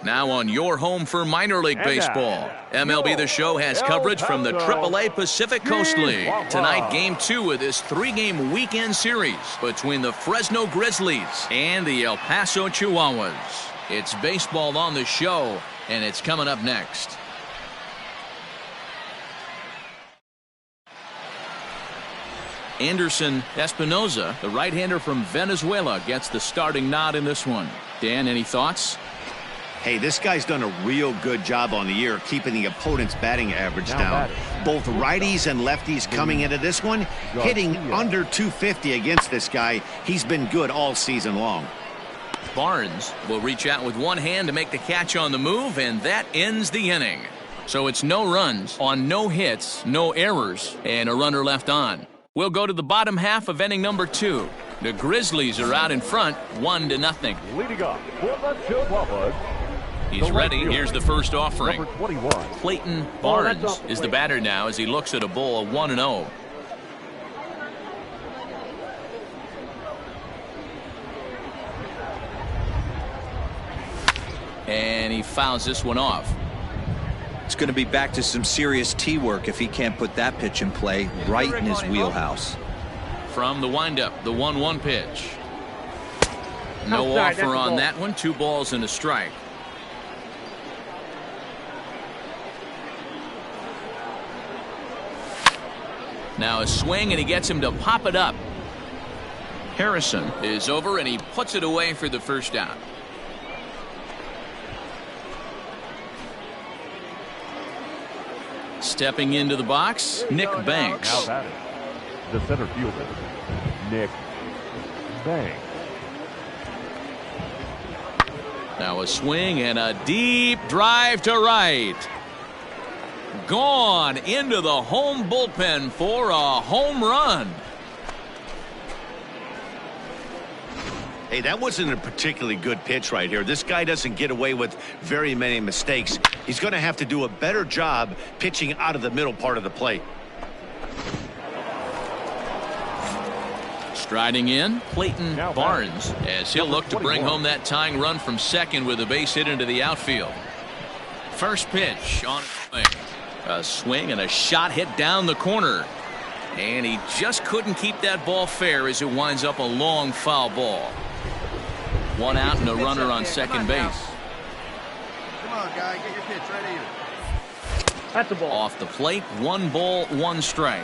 Now on your home for minor league baseball. MLB The Show has coverage from the AAA Pacific Coast League. Tonight, Game 2 of this 3-game weekend series between the Fresno Grizzlies and the El Paso Chihuahuas. It's baseball on the show, and it's coming up next. Anderson Espinoza, the right-hander from Venezuela, gets the starting nod in this one. Dan, any thoughts? Hey, this guy's done a real good job on the year keeping the opponent's batting average down. Both righties and lefties coming into this one, hitting under 250 against this guy. He's been good all season long. Barnes will reach out with one hand to make the catch on the move, and that ends the inning. So it's no runs on no hits, no errors, and a runner left on. We'll go to the bottom half of inning number 2. The Grizzlies are out in front, 1-0. Leading off for the Chihuahuas. He's ready. Here's the first offering. Number 21. Clayton Barnes is the batter now as he looks at a ball of 1-0. And he fouls this one off. It's going to be back to some serious tee work if he can't put that pitch in play right in his wheelhouse. From the windup, the 1-1 pitch. No offer on that one. 2 balls and a strike. Now a swing, and he gets him to pop it up. Harrison is over, and he puts it away for the first out. Stepping into the box, Nick Banks. Now batting, the center fielder, Nick Banks. Now a swing and a deep drive to right. Gone into the home bullpen for a home run. Hey, that wasn't a particularly good pitch right here. This guy doesn't get away with very many mistakes. He's going to have to do a better job pitching out of the middle part of the plate. Striding in, Clayton Barnes, as he'll look to bring home that tying run from second with a base hit into the outfield. First pitch on a swing and a shot hit down the corner. And he just couldn't keep that ball fair as it winds up a long foul ball. 1 out and a runner on second base. Come on, guy, get your pitch right here. That's the ball. Off the plate, 1 ball, 1 strike.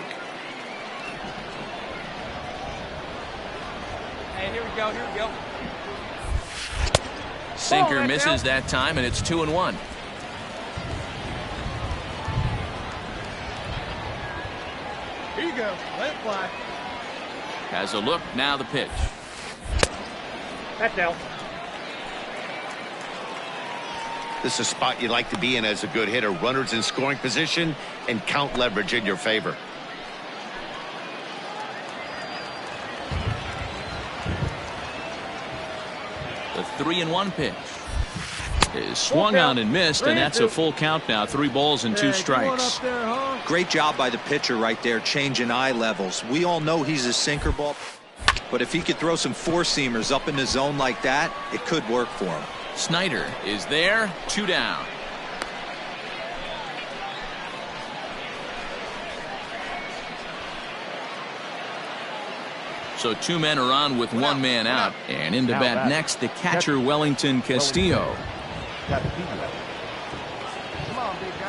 And here we go, here we go. Sinker misses that time, and it's 2-1. Here you go. Let it fly. Has a look, now the pitch. That's out. This is a spot you'd like to be in as a good hitter. Runners in scoring position and count leverage in your favor. The 3-1 pitch is swung on and missed, and that's a full count now. 3 balls and 2 strikes. Great job by the pitcher right there, changing eye levels. We all know he's a sinker ball, but if he could throw some four-seamers up in the zone like that, it could work for him. Snyder is there, 2 down. So 2 men are on with 1 man out, and into bat next the catcher Wellington Castillo.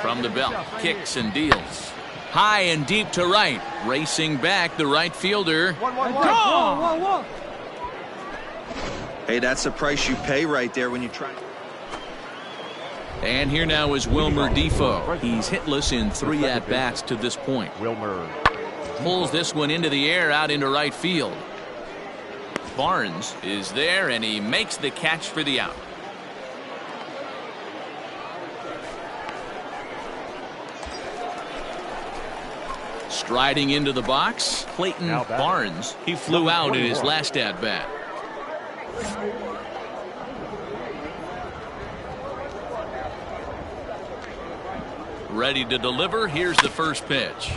From the belt, kicks and deals. High and deep to right, racing back the right fielder. Go! Hey, that's the price you pay right there when you try. And here now is Wilmer Defoe. He's hitless in 3 at-bats to this point. Wilmer Pulls this one into the air out into right field. Barnes is there, and he makes the catch for the out. Striding into the box, Clayton Barnes. He flew out in his last at-bat. Ready to deliver. Here's the first pitch.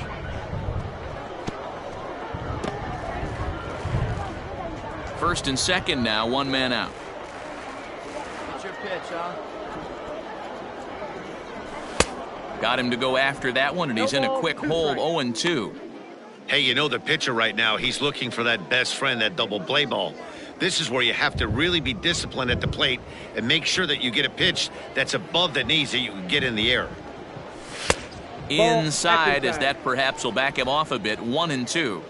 First and second now, 1 man out. It's your pitch, huh? Got him to go after that one, and he's in a quick hole, 0-2. Hey, you know the pitcher right now, he's looking for that best friend, that double play ball. This is where you have to really be disciplined at the plate and make sure that you get a pitch that's above the knees that you can get in the air. Inside, as that perhaps will back him off a bit, 1-2.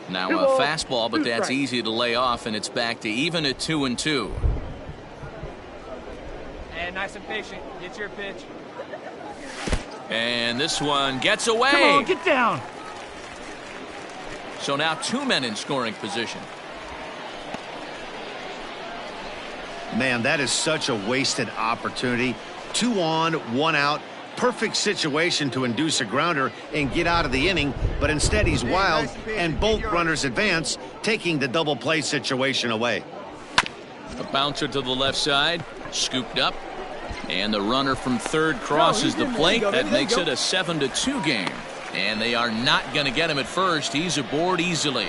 Now a fastball, but that's easy to lay off, and it's back to even at 2-2. And nice and patient. Get your pitch. And this one gets away. Come on, get down. So now 2 men in scoring position. Man, that is such a wasted opportunity. 2 on, 1 out. Perfect situation to induce a grounder and get out of the inning, but instead he's wild, and both runners advance, taking the double play situation away. A bouncer to the left side, scooped up, and the runner from third crosses the plate. That makes it a 7-2 game, and they are not going to get him at first. He's aboard easily.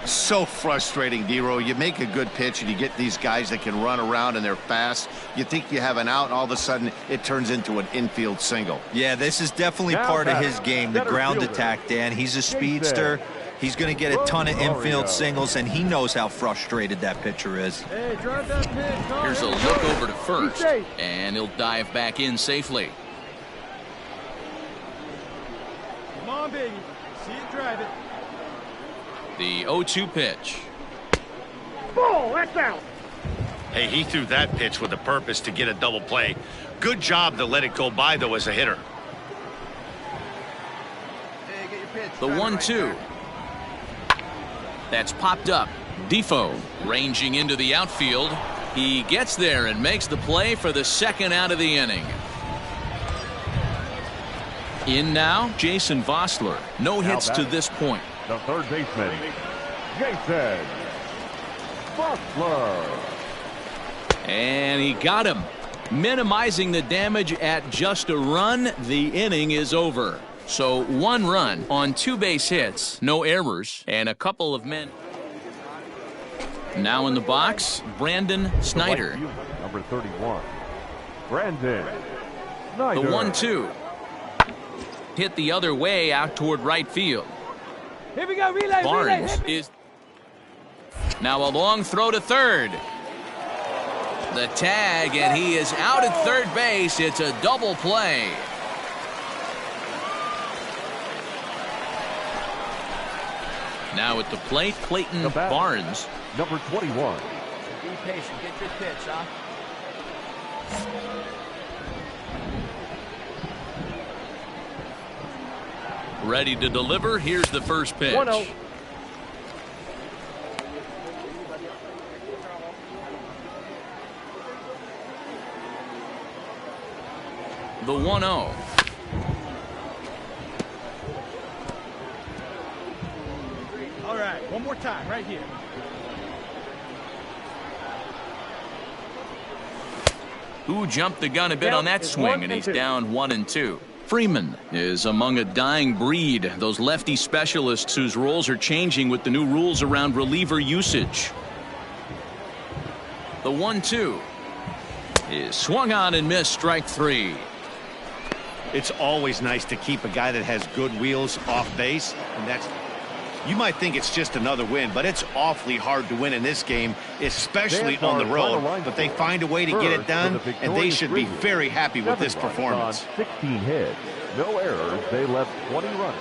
So frustrating, Dero. You make a good pitch and you get these guys that can run around and they're fast. You think you have an out, and all of a sudden it turns into an infield single. Yeah, this is definitely part of his game, the ground attack, Dan. He's a speedster. He's going to get a ton of infield singles, and he knows how frustrated that pitcher is. Hey, drive that pitch. Here's a look over to first, and he'll dive back in safely. Come on, baby. See it, drive it. The 0-2 pitch. Ball, that's out. Hey, he threw that pitch with a purpose to get a double play. Good job to let it go by, though, as a hitter. Hey, get your pitch. The 1-2. That's popped up. Defoe ranging into the outfield. He gets there and makes the play for the second out of the inning. In now, Jason Vossler. No hits to this point. The third baseman, Jason Vossler. And he got him. Minimizing the damage at just a run. The inning is over. So 1 run on 2 base hits, no errors, and a couple of men. Now in the box, Brandon Snyder. Number 31, Brandon Snyder. The 1-2. Hit the other way out toward right field. Here we go, relay, Barnes is now a long throw to third. The tag, and he is out at third base. It's a double play. Now at the plate, Clayton Barnes. Number 21. Be patient. Get your pitch, huh? Ready to deliver. Here's the first pitch. 1-0. The 1-0. All right, one more time, right here. Who jumped the gun a bit on that swing, and he's down 1-2. Freeman is among a dying breed, those lefty specialists whose roles are changing with the new rules around reliever usage. The 1-2 is swung on and missed, strike 3. It's always nice to keep a guy that has good wheels off base, and that's, you might think it's just another win, but it's awfully hard to win in this game, especially on the road. But they find a way to get it done, and they should be very happy with this performance. 16 hits, no errors. They left 20 runners.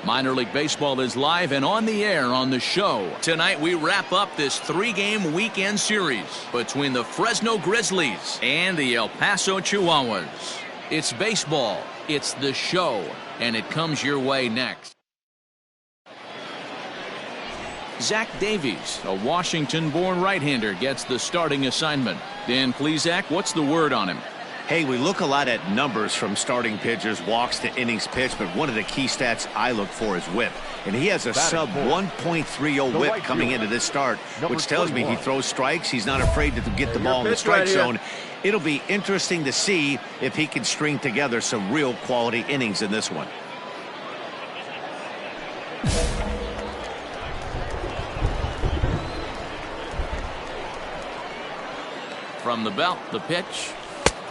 Minor League Baseball is live and on the air on the show. Tonight we wrap up this 3-game weekend series between the Fresno Grizzlies and the El Paso Chihuahuas. It's baseball, it's the show, and it comes your way next. Zach Davies, a Washington-born right-hander, gets the starting assignment. Dan Plesac, what's the word on him? Hey, we look a lot at numbers from starting pitchers, walks to innings pitched, but one of the key stats I look for is whip. And he has a sub 1.30 whip coming into this start, which tells me he throws strikes. He's not afraid to get the ball in the strike zone. It'll be interesting to see if he can string together some real quality innings in this one. From the belt, the pitch.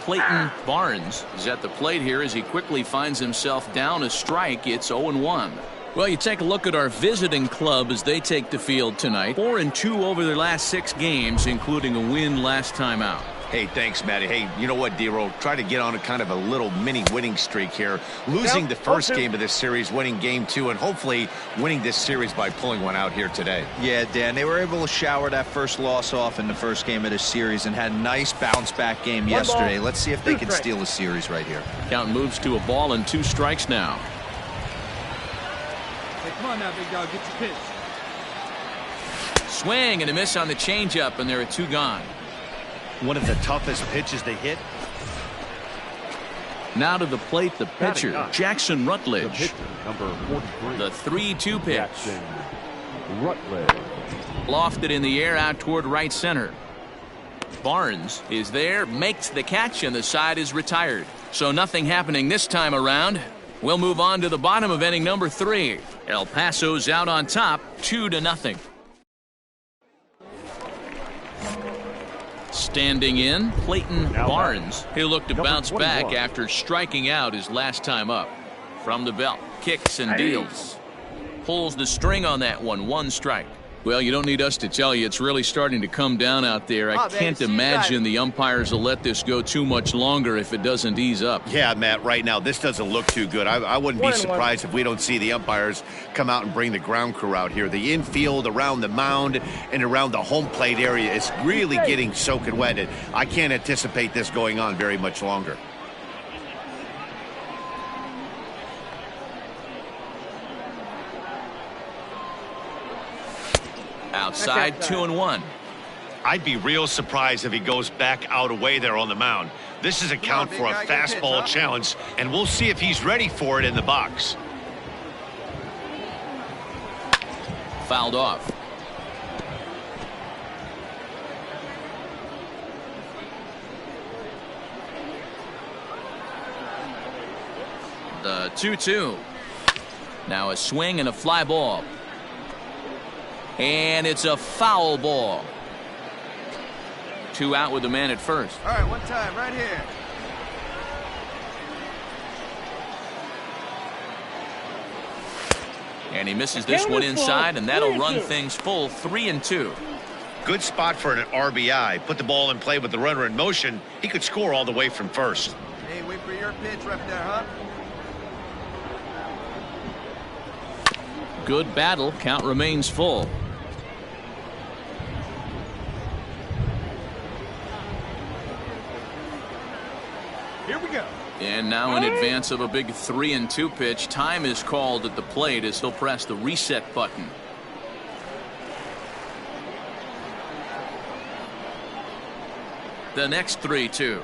Clayton Barnes is at the plate here as he quickly finds himself down a strike. It's 0-1. Well, you take a look at our visiting club as they take the field tonight. 4-2 over their last 6 games, including a win last time out. Hey, thanks, Matty. Hey, you know what, D-Roll? Try to get on a kind of a little mini winning streak here. Losing the first game of this series, winning game 2, and hopefully winning this series by pulling one out here today. Yeah, Dan, they were able to shower that first loss off in the first game of this series and had a nice bounce-back game yesterday. Let's see if they can steal a series right here. Count moves to a ball and 2 strikes now. Hey, come on now, big dog. Get your pitch. Swing and a miss on the changeup, and there are 2 gone. One of the toughest pitches they hit. Now to the plate, the pitcher, Jackson Rutledge. The pitcher, number 43. The 3-2 pitch. Jackson Rutledge. Lofted in the air out toward right center. Barnes is there, makes the catch, and the side is retired. So nothing happening this time around. We'll move on to the bottom of inning number 3. El Paso's out on top, 2-0. Standing in, Clayton Barnes. He'll look to bounce back after striking out his last time up. From the belt, kicks and deals. Pulls the string on that one, 1 strike. Well, you don't need us to tell you, it's really starting to come down out there. I can't imagine the umpires will let this go too much longer if it doesn't ease up. Yeah, Matt, right now this doesn't look too good. I wouldn't be surprised if we don't see the umpires come out and bring the ground crew out here. The infield around the mound and around the home plate area is really getting soaking wet. And I can't anticipate this going on very much longer. Outside, 2-1. I'd be real surprised if he goes back out away there on the mound. This is a count for a fastball challenge, and we'll see if he's ready for it in the box. Fouled off. The 2-2. Now a swing and a fly ball. And it's a foul ball. 2 out with the man at first. All right, one time, right here. And he misses this one inside, and that'll run things full 3-2. Good spot for an RBI. Put the ball in play with the runner in motion. He could score all the way from first. Hey, wait for your pitch right there, huh? Good battle. Count remains full. Here we go. And now in advance of a big 3-2 pitch, time is called at the plate as he'll press the reset button. The next 3-2.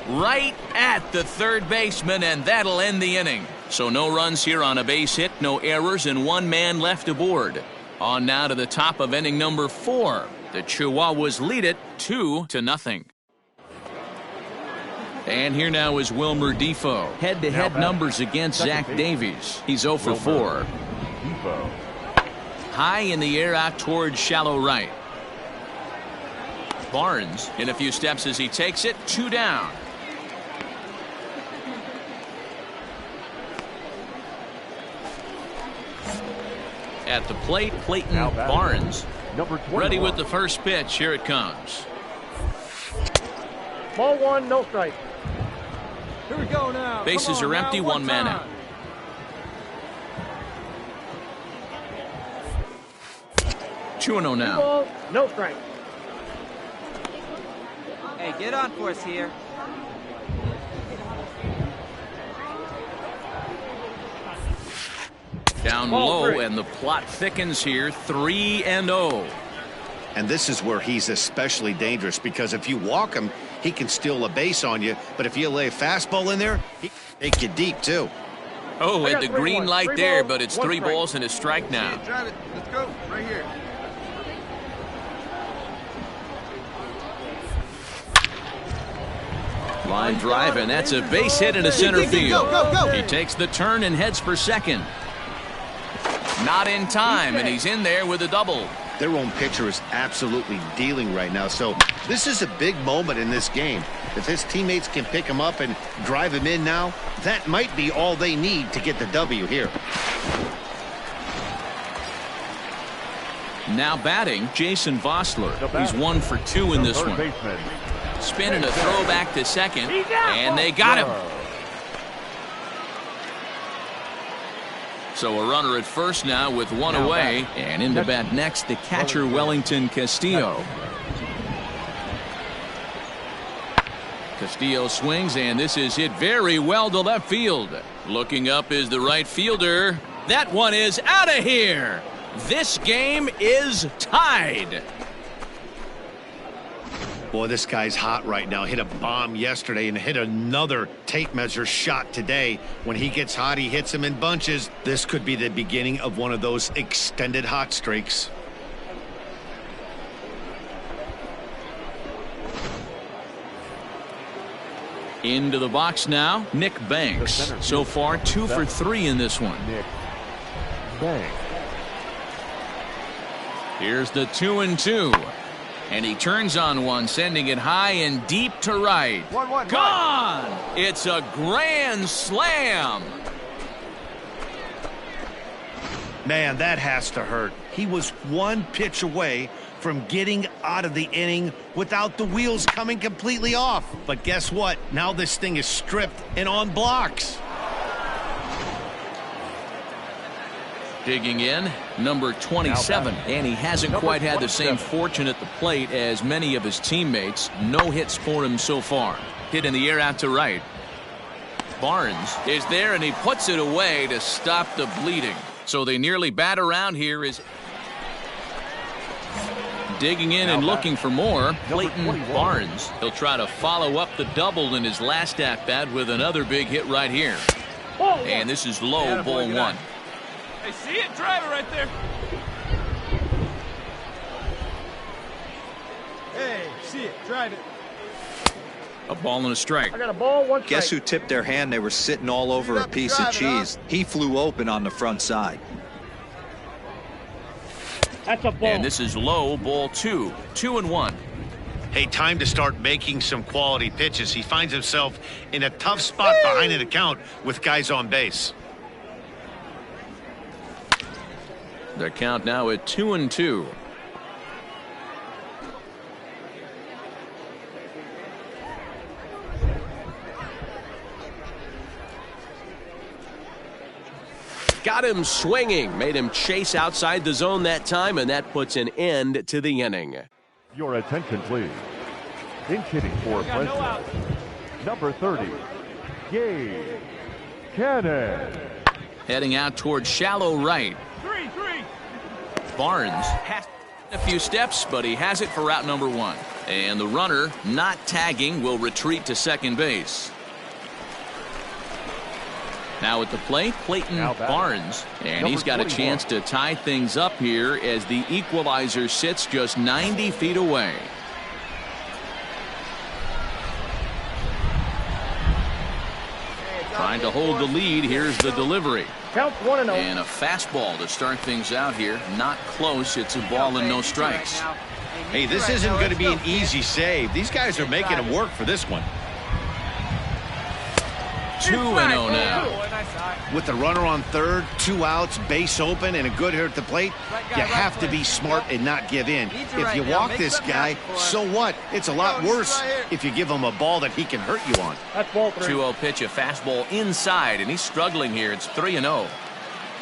Right at the third baseman, and that'll end the inning. So no runs here on a base hit, no errors, and one man left aboard. On now to the top of inning number 4. The Chihuahuas lead it 2-0. And here now is Wilmer Defoe. Head-to-head numbers against Zach Davies. He's 0 for 4. Defoe. High in the air out towards shallow right. Barnes in a few steps as he takes it. 2 down. At the plate, Clayton Barnes. Number 21. Ready with the first pitch. Here it comes. Ball 1, no strike. Here we go now. Bases are empty, one man out. Two and 0 now. Ball, no strike. Hey, get on for us here. Down low, and the plot thickens here. 3-0. And this is where he's especially dangerous, because if you walk him, he can steal a base on you. But if you lay a fastball in there, he can take you deep, too. Oh, and the green light there, balls, but it's 1 3 strike. balls and a strike now. Hey, drive it. Let's go. Right here. Line drive, and that's a base hit into center field. Go. He takes the turn and heads for second. Not in time, and he's in there with a double. Their own pitcher is absolutely dealing right now. So this is a big moment in this game. If his teammates can pick him up and drive him in now, that might be all they need to get the W here. Now batting, Jason Vossler. He's 1 for 2 in this one. Baseman. Spin and a throw back to second, and they got him. So a runner at first now with 1 away, and in to bat next the catcher Wellington Castillo. Castillo swings, and this is hit very well to left field. Looking up is the right fielder. That one is out of here. This game is tied. Boy, this guy's hot right now. Hit a bomb yesterday and hit another tape measure shot today. When he gets hot, he hits them in bunches. This could be the beginning of one of those extended hot streaks. Into the box now, Nick Banks. So far, 2 for 3 in this one. Nick Banks. Here's the 2-2. And he turns on one, sending it high and deep to right. 1-1. Gone! It's a grand slam. Man, that has to hurt. He was 1 pitch away from getting out of the inning without the wheels coming completely off. But guess what? Now this thing is stripped and on blocks. Digging in, number 27, and he hasn't quite had the same fortune at the plate as many of his teammates. No hits for him so far. Hit in the air out to right. Barnes is there, and he puts it away to stop the bleeding. So they nearly bat around here. Is digging in and looking for more. Clayton Barnes. He'll try to follow up the double in his last at-bat with another big hit right here. And this is low, ball 1. Hey, see it? Drive it right there. Hey, see it. Drive it. A ball and a strike. I got a ball, 1 strike. Guess who tipped their hand? They were sitting all over a piece of cheese. He flew open on the front side. That's a ball. And this is low, ball 2. 2-1. Hey, time to start making some quality pitches. He finds himself in a tough spot behind an account with guys on base. The count now at 2-2. Got him swinging, made him chase outside the zone that time, and that puts an end to the inning. Your attention, please. In hitting for Fresno, number 30, Gabe Cannon. Heading out towards shallow right. 3-3. Barnes has a few steps, but he has it for route number 1. And the runner, not tagging, will retreat to second base. Now at the plate, Clayton Barnes, and he's got a chance to tie things up here as the equalizer sits just 90 feet away. Trying to hold the lead. Here's the delivery. Counts 1-0. And a fastball to start things out here. Not close. It's a ball and no strikes. Hey, this isn't going to be an easy save. These guys are making him work for this one. 2-0 now. With the runner on third, 2 outs, base open, and a good hit at the plate, you have to be smart and not give in. If you walk this guy, so what? It's a lot worse if you give him a ball that he can hurt you on. That's ball 3. 2-0 pitch, a fastball inside, and he's struggling here. It's 3-0.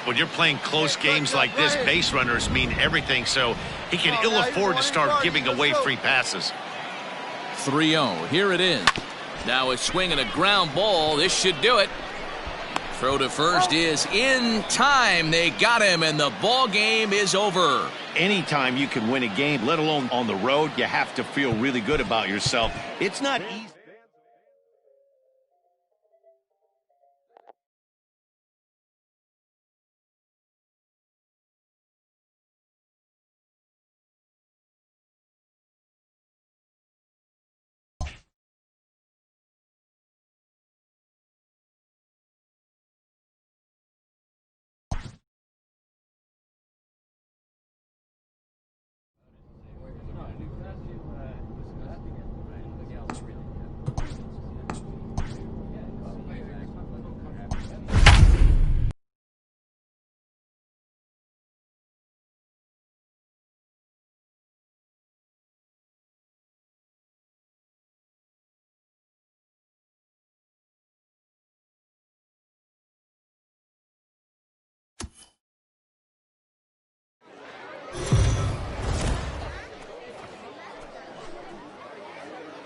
When you're playing close games like this, base runners mean everything, so he can ill afford to start giving away free passes. 3-0. Here it is. Now a swing and a ground ball. This should do it. Throw to first is in time. They got him, and the ball game is over. Anytime you can win a game, let alone on the road, you have to feel really good about yourself. It's not easy.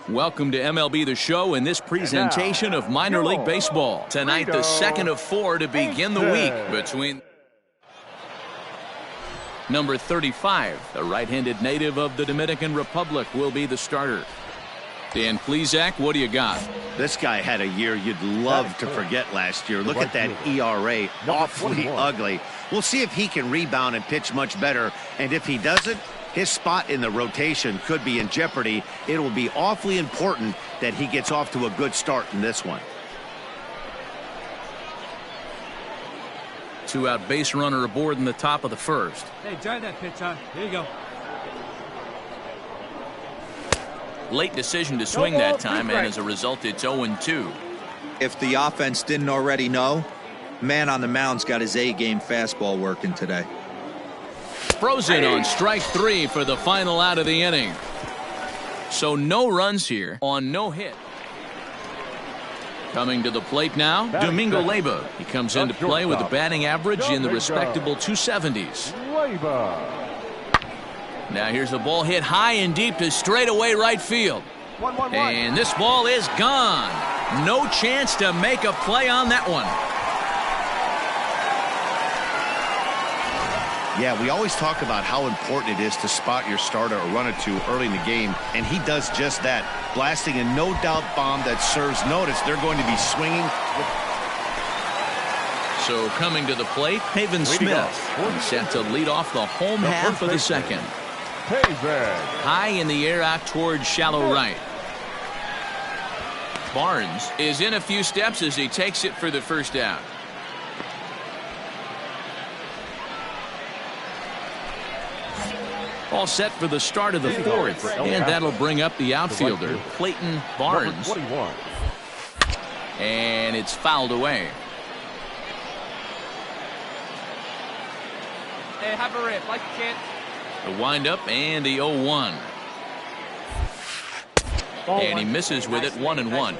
Welcome to MLB The Show and this presentation of minor league baseball. Tonight, the second of 4 to begin the week between number 35, the right-handed native of the Dominican Republic, will be the starter. Dan Plesac, what do you got? This guy had a year you'd love to forget last year. Look at that ERA, awfully ugly. We'll see if he can rebound and pitch much better, and if he doesn't, his spot in the rotation could be in jeopardy. It will be awfully important that he gets off to a good start in this one. 2-out base runner aboard in the top of the first. Hey, drive that pitch on. Here you go. Late decision to swing that time, and as a result, it's 0-2. If the offense didn't already know, man on the mound's got his A-game fastball working today. Frozen on strike 3 for the final out of the inning. So no runs here on no hit. Coming to the plate now, Domingo Leyba. He comes into play with a batting average in the respectable 270s. Now here's a ball hit high and deep to straightaway right field. And this ball is gone. No chance to make a play on that one. Yeah, we always talk about how important it is to spot your starter or run it to early in the game, and he does just that, blasting a no-doubt bomb that serves notice. They're going to be swinging. So coming to the plate, Haven Smith. He's set to lead off the home half of the second. High in the air out towards shallow right. Barnes is in a few steps as he takes it for the first out. All set for the start of the fourth, and that'll bring up the outfielder, Clayton Barnes. And it's fouled away. Hey, have a rip, like you can. The windup and the 0-1. And he misses with it, 1-1.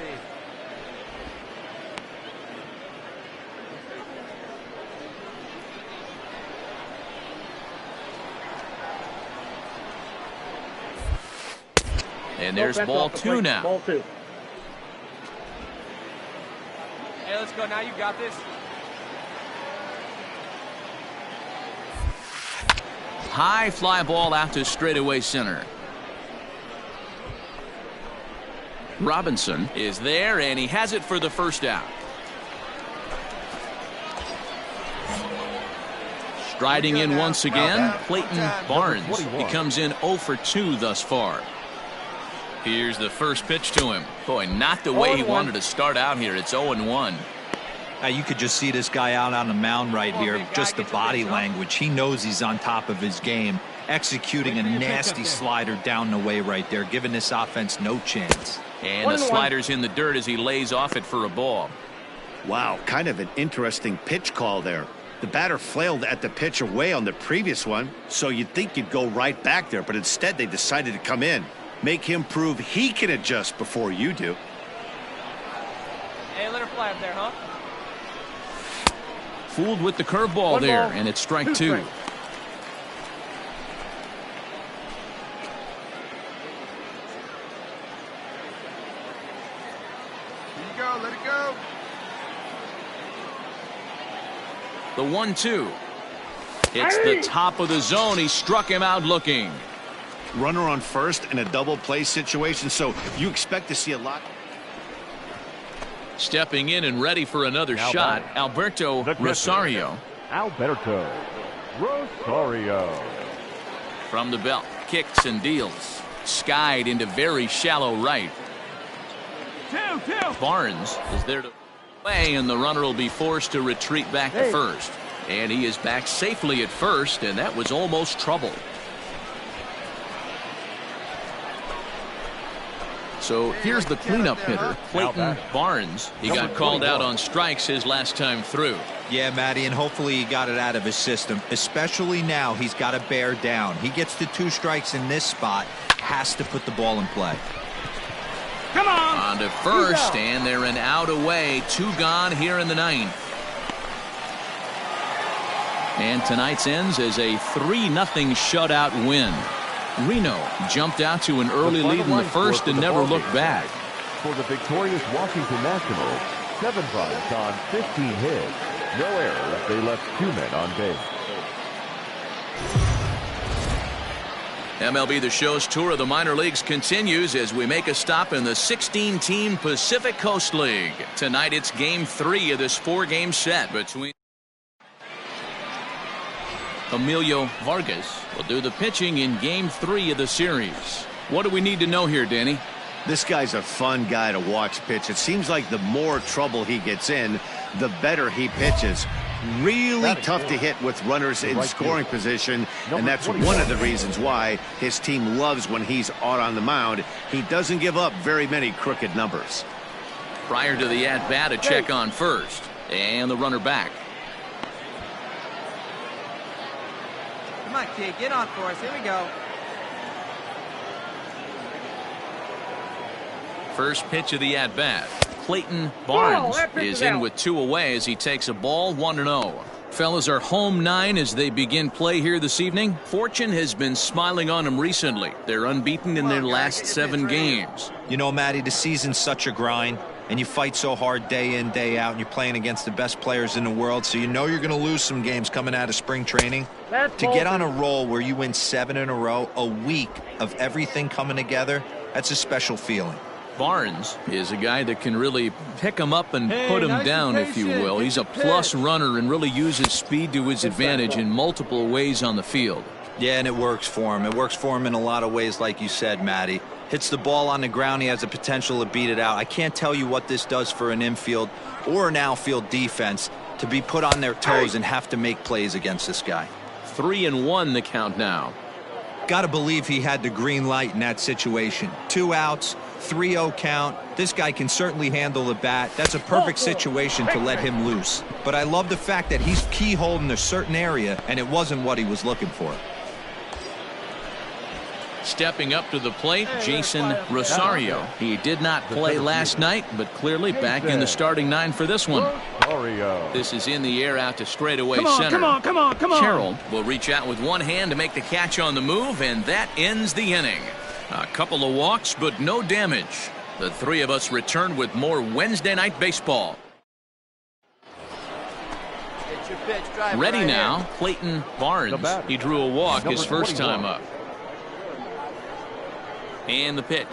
And there's ball 2 now. Ball 2. Hey, let's go. Now you got this. High fly ball out to straightaway center. Robinson is there, and he has it for the first out. Striding in once again, Clayton Barnes. He comes in 0 for 2 thus far. Here's the first pitch to him. Boy, not the way he wanted to start out here. It's 0-1. You could just see this guy out on the mound right here. Just the body language. He knows he's on top of his game. Executing a nasty slider down the way right there, giving this offense no chance. And the slider's in the dirt as he lays off it for a ball. Wow, kind of an interesting pitch call there. The batter flailed at the pitch away on the previous one, so you'd think you'd go right back there, but instead they decided to come in. Make him prove he can adjust before you do. Hey, let her fly up there, huh? Fooled with the curveball there, and it's strike 2. Here you go, let it go. The 1-2. It's the top of the zone. He struck him out looking. Runner on first in a double play situation, so you expect to see a lot. Stepping in and ready for another shot, Alberto Rosario. Alberto Rosario. From the belt, kicks and deals. Skied into very shallow right. 2-2. Barnes is there to play, and the runner will be forced to retreat back to first. And he is back safely at first, and that was almost trouble. So here's the cleanup hitter, Clayton Barnes. He got called out on strikes his last time through. Yeah, Matty, and hopefully he got it out of his system. Especially now, he's got to bear down. He gets the 2 strikes in this spot, has to put the ball in play. Come on. On to first, and they're an out away. 2 gone here in the 9th. And tonight's ends as a 3-0 shutout win. Reno jumped out to an early lead in the first and never looked back. For the victorious Washington Nationals, 7 runs on 15 hits. No errors. They left 2 men on base. MLB The Show's tour of the minor leagues continues as we make a stop in the 16-team Pacific Coast League. Tonight it's Game 3 of this 4-game set between Emilio Vargas will do the pitching in Game 3 of the series. What do we need to know here, Danny? This guy's a fun guy to watch pitch. It seems like the more trouble he gets in, the better he pitches. Really tough to hit with runners in scoring position, and that's one of the reasons why his team loves when he's out on the mound. He doesn't give up very many crooked numbers. Prior to the at-bat, a check on first, and the runner back. Come on, kid, get on for us. Here we go. First pitch of the at-bat. Clayton Barnes is in with 2 away as he takes a ball, 1-0. Fellas are home 9 as they begin play here this evening. Fortune has been smiling on them recently. They're unbeaten in their last 7 games. You know, Matty, the season's such a grind, and you fight so hard day in, day out, and you're playing against the best players in the world, so you know you're going to lose some games coming out of spring training. To get on a roll where you win 7 in a row, a week of everything coming together, that's a special feeling. Barnes is a guy that can really pick him up and put him down, if you will. He's a plus runner and really uses speed to his advantage in multiple ways on the field. Yeah, and it works for him. It works for him in a lot of ways, like you said, Matty. Hits the ball on the ground, he has the potential to beat it out. I can't tell you what this does for an infield or an outfield defense to be put on their toes and have to make plays against this guy. 3-1 the count now. Got to believe he had the green light in that situation. 2 outs, 3-0 count. This guy can certainly handle the bat. That's a perfect situation to let him loose. But I love the fact that he's keyholding a certain area, and it wasn't what he was looking for. Stepping up to the plate, Jason Rosario. He did not play last night, but clearly back in the starting 9 for this one. This is in the air out to straightaway center. Come on, come on, come on. Carroll will reach out with one hand to make the catch on the move, and that ends the inning. A couple of walks, but no damage. The three of us return with more Wednesday Night Baseball. Ready now, Clayton Barnes. He drew a walk his first time up. And the pitch.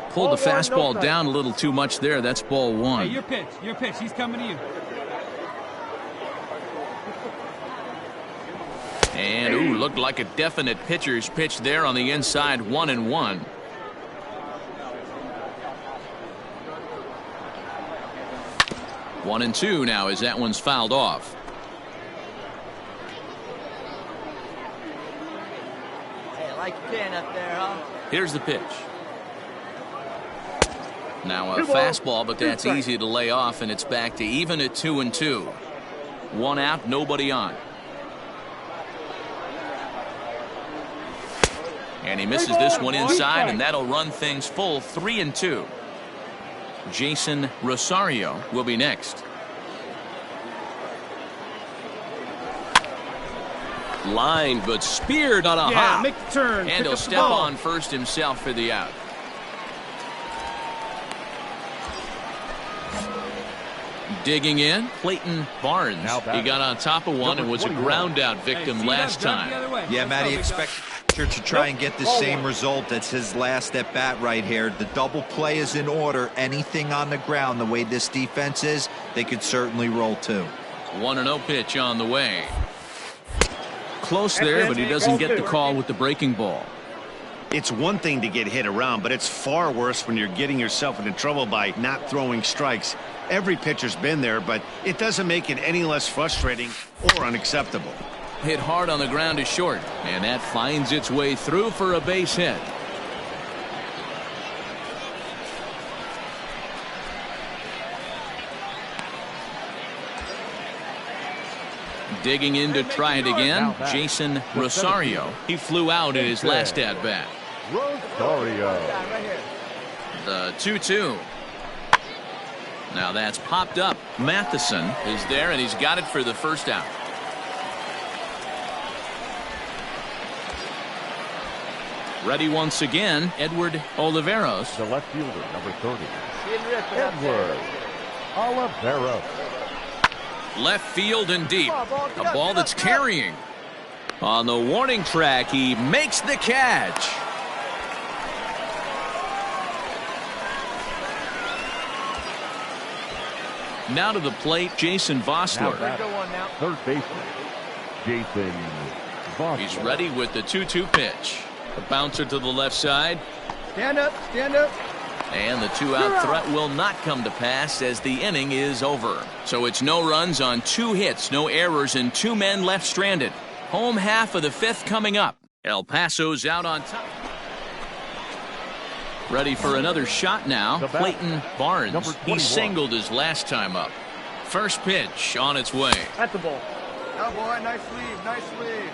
Pulled the fastball down a little too much there. That's ball 1. Hey, your pitch. Your pitch. He's coming to you. And, ooh, looked like a definite pitcher's pitch there on the inside. 1-1. One and two now as that one's fouled off. Like your pin up there, huh? Here's the pitch. Now a fastball, but that's easy to lay off, and it's back to even at 2-2. 1 out, nobody on. And he misses this one inside, and that'll run things full 3-2. Jason Rosario will be next. Lined but speared on a hop. Make the turn. And he'll step on first himself for the out. Digging in, Clayton Barnes. He got on top of one and was a ground out victim last time. Yeah, Matty, expect to try and get the same result. That's his last at bat right here. The double play is in order. Anything on the ground, the way this defense is, they could certainly roll too. 1-0 pitch on the way. Close there, but he doesn't get the call with the breaking ball. It's one thing to get hit around, but it's far worse when you're getting yourself into trouble by not throwing strikes. Every pitcher's been there, but it doesn't make it any less frustrating or unacceptable. Hit hard on the ground is short, and that finds its way through for a base hit. Digging in to try it again, Jason Rosario. He flew out in his last at-bat. Rosario. The 2-2. Now that's popped up. Matheson is there, and he's got it for the first out. Ready once again, Edward Oliveros. The left fielder, number 30. Edward Oliveros. Left field and deep. A ball that's carrying. On the warning track, he makes the catch. Now to the plate, Jason Vossler. Third baseman, Jason Vossler. He's ready with the 2-2 pitch. A bouncer to the left side. Stand up, stand up. And the 2-out threat will not come to pass as the inning is over. So it's no runs on 2 hits, no errors, and 2 men left stranded. Home half of the 5th coming up. El Paso's out on top. Ready for another shot now. Clayton Barnes. He singled his last time up. First pitch on its way. That's the ball. Oh, boy, nice lead, nice lead.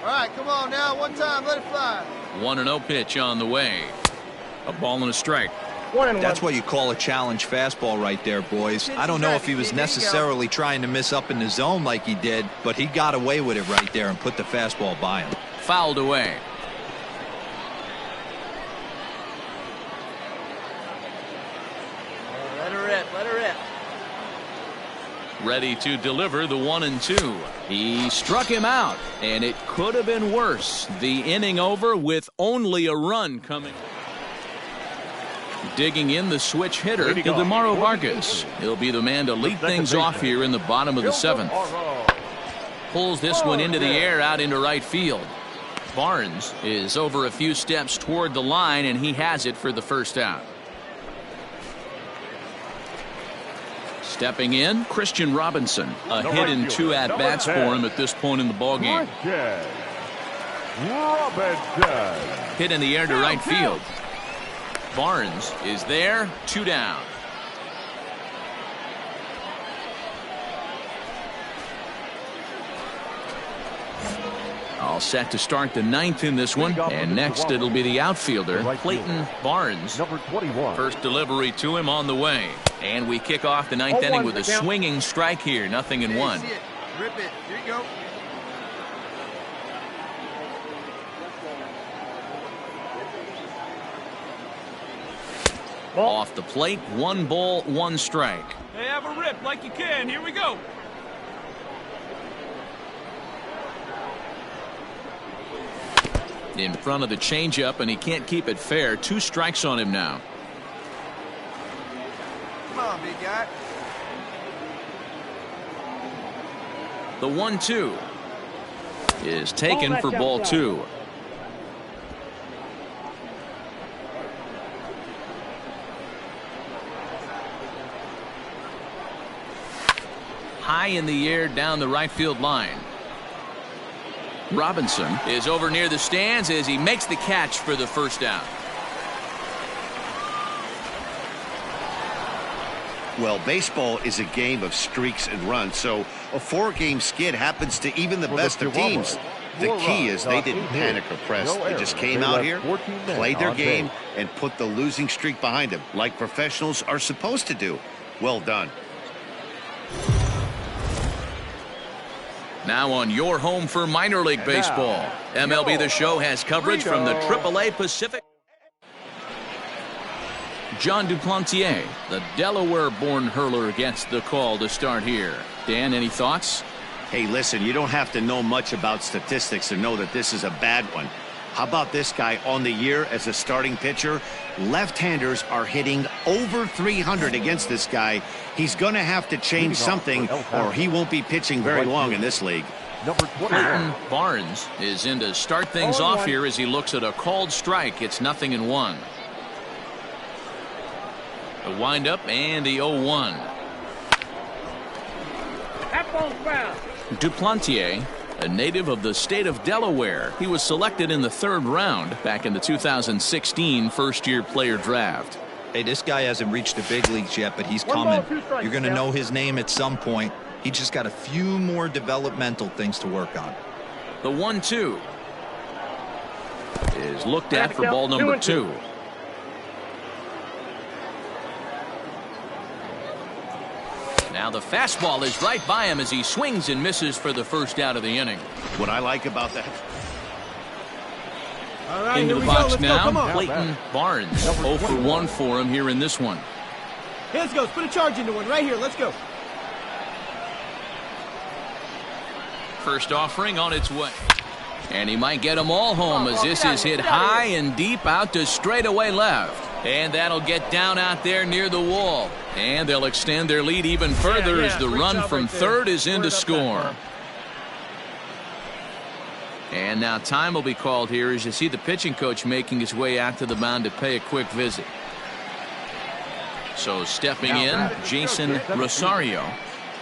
All right, come on now, one time, let it fly. 1-0 pitch on the way. A ball and a strike. That's what you call a challenge fastball right there, boys. I don't know if he was necessarily trying to miss up in the zone like he did, but he got away with it right there and put the fastball by him. Fouled away. Let her rip, let her rip. Ready to deliver the 1-2. He struck him out, and it could have been worse. The inning over with only a run coming. Digging in the switch hitter, Ildemaro Vargas. He'll be the man to lead things off here in the bottom of the 7th. Pulls this one into the air out into right field. Barnes is over a few steps toward the line, and he has it for the first out. Stepping in, Christian Robinson. A hit and 2 at-bats for him at this point in the ballgame. Robinson. Hit in the air to right field. Barnes is there, 2 down. All set to start the 9th in this one, and next it'll be the outfielder, Clayton Barnes. Number 21. First delivery to him on the way, and we kick off the 9th inning with a swinging strike here, 0-1. Rip it. Here you go. Off the plate, 1 ball, 1 strike. Hey, have a rip like you can. Here we go. In front of the changeup, and he can't keep it fair. 2 strikes on him now. Come on, big guy. The 1-2 is taken for ball 2. High in the air down the right field line. Robinson is over near the stands as he makes the catch for the first down. Well, baseball is a game of streaks and runs, so a 4-game skid happens to even the best of teams. The key is they didn't panic or press. They just came out here, played their game, and put the losing streak behind them, like professionals are supposed to do. Well done. Now on your home for minor league baseball. MLB The Show has coverage from the AAA Pacific. John Duplantier, the Delaware-born hurler, gets the call to start here. Dan, any thoughts? Hey, listen, you don't have to know much about statistics to know that this is a bad one. How about this guy on the year as a starting pitcher? Left-handers are hitting over 300 against this guy. He's going to have to change something or he won't be pitching very long in this league. Clayton Barnes is in to start things off here as he looks at a called strike. It's 0-1. The windup and the 0-1. That ball's foul. Duplantier, a native of the state of Delaware. He was selected in the 3rd round back in the 2016 first-year player draft. Hey, this guy hasn't reached the big leagues yet, but he's coming. You're going to know his name at some point. He just got a few more developmental things to work on. The 1-2 is looked at for ball number 2. Now the fastball is right by him as he swings and misses for the first out of the inning. What I like about that. All right, into the box Let's now, go. Clayton Barnes. 0 for 1 for him here in this one. Hey, let's go. Put a charge into one right here. Let's go. First offering on its way. And he might get them all home as this is hit high and deep out to straightaway left. And that'll get down out there near the wall. And they'll extend their lead even further as the run from third is in to score. And now time will be called here as you see the pitching coach making his way out to the mound to pay a quick visit. So stepping in, Jason Rosario.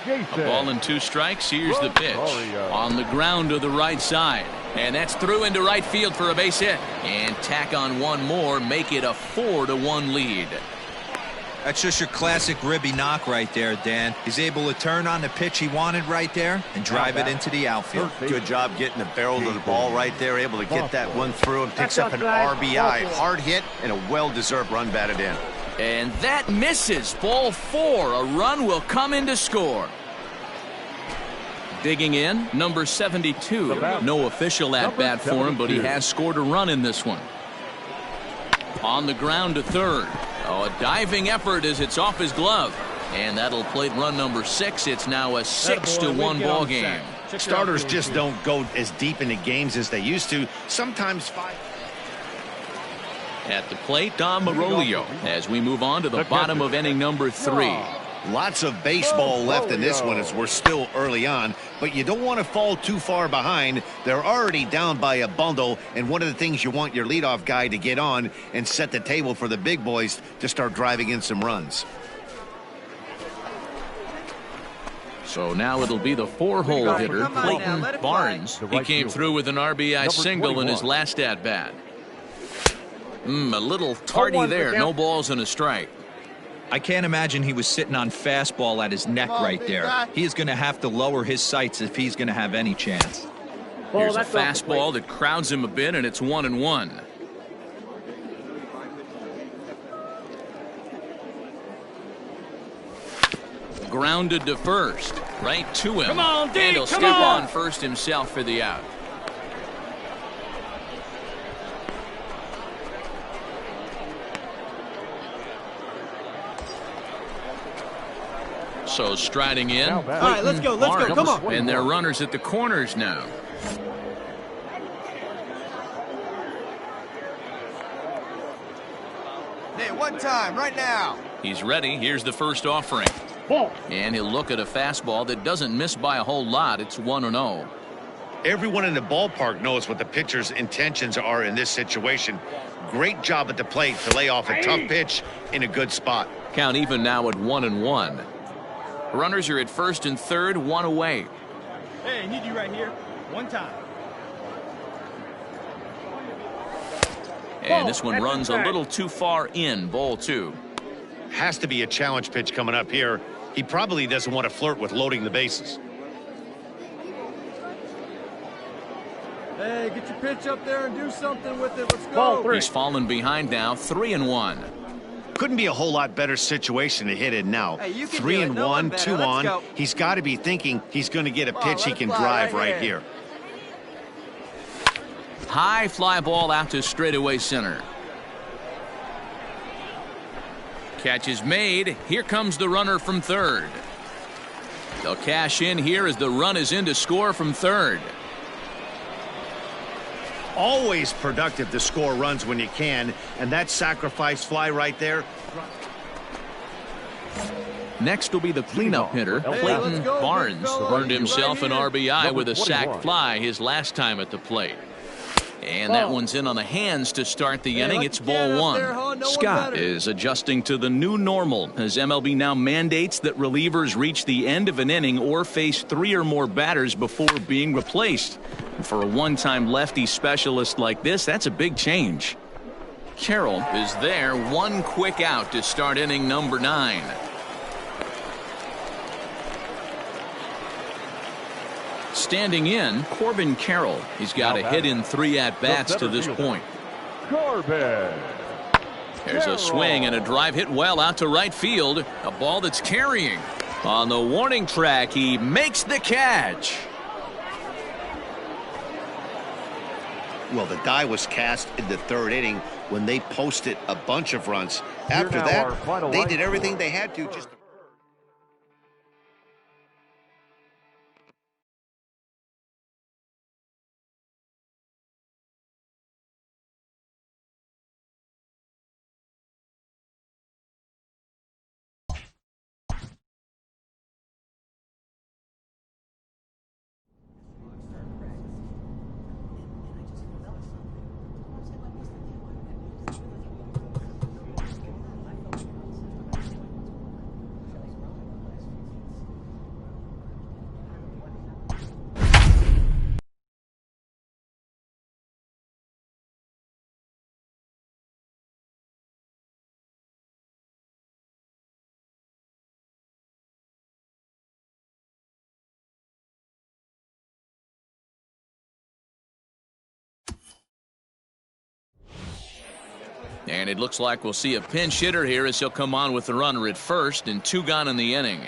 A ball and 2 strikes. Here's the pitch. On the ground to the right side. And that's through into right field for a base hit. And tack on one more, make it a 4-1 lead. That's just your classic ribby knock right there, Dan. He's able to turn on the pitch he wanted right there and drive it into the outfield. Good job getting the barrel of the ball right there, able to get that one through and picks up an RBI. Hard hit and a well-deserved run batted in. And that misses. Ball 4. A run will come in to score. Digging in, number 72. No official at-bat for him, but he has scored a run in this one. On the ground to third. Oh, a diving effort as it's off his glove. And that'll plate run number 6. It's now a 6-1 ball game. Starters just don't go as deep into games as they used to. Sometimes 5. At the plate, Dom Marolio as we move on to the bottom of inning number 3. Lots of baseball left in this one as we're still early on, but you don't want to fall too far behind. They're already down by a bundle, and one of the things you want your leadoff guy to get on and set the table for the big boys to start driving in some runs. So now it'll be the 4-hole hitter, Come on now, Clayton let it Barnes. fly. He came through with an RBI single in his last at-bat. A little tardy there. No balls and a strike. I can't imagine he was sitting on fastball at his neck right there. He is going to have to lower his sights if he's going to have any chance. Here's a fastball that crowds him a bit, and it's 1-1. Grounded to first, right to him. Come on, D, and he'll come skip on. on first himself for the out. So striding in. All right, let's go. Let's go. Come on. And they're runners at the corners now. Hey, one time, right now. He's ready. Here's the first offering. And he'll look at a fastball that doesn't miss by a whole lot. It's 1-0. Everyone in the ballpark knows what the pitcher's intentions are in this situation. Great job at the plate to lay off a tough pitch in a good spot. Count even now at 1-1. Runners are at first and third, one away. Hey, I need you right here. One time. And this one runs a little too far in. Ball 2. Has to be a challenge pitch coming up here. He probably doesn't want to flirt with loading the bases. Hey, get your pitch up there and do something with it. Let's go. He's fallen behind now, 3-1. Couldn't be a whole lot better situation to hit in now. Hey, you can 3 do it. and No 1, one 2 better. Let's on. go. He's got to be thinking he's going to get a pitch he let it can fly drive right right here. here. High fly ball out to straightaway center. Catch is made. Here comes the runner from third. They'll cash in here as the run is in to score from third. Always productive to score runs when you can, and that sacrifice fly right there. Next will be the cleanup hitter, Clayton Barnes. Earned himself an RBI with a sac fly his last time at the plate. And that one's in on the hands to start the inning. It's ball 1. Scott is adjusting to the new normal as MLB now mandates that relievers reach the end of an inning or face 3 or more batters before being replaced. For a one-time lefty specialist like this, that's a big change. Carroll is there, one quick out to start inning number 9. Standing in, Corbin Carroll. He's got a hit in 3 at-bats to this point. Corbin. There's a swing and a drive hit well out to right field. A ball that's carrying. On the warning track, he makes the catch. Well, the die was cast in the 3rd inning when they posted a bunch of runs. After that, they did everything they had to just... And it looks like we'll see a pinch hitter here as he'll come on with the runner at first and 2 gone in the inning.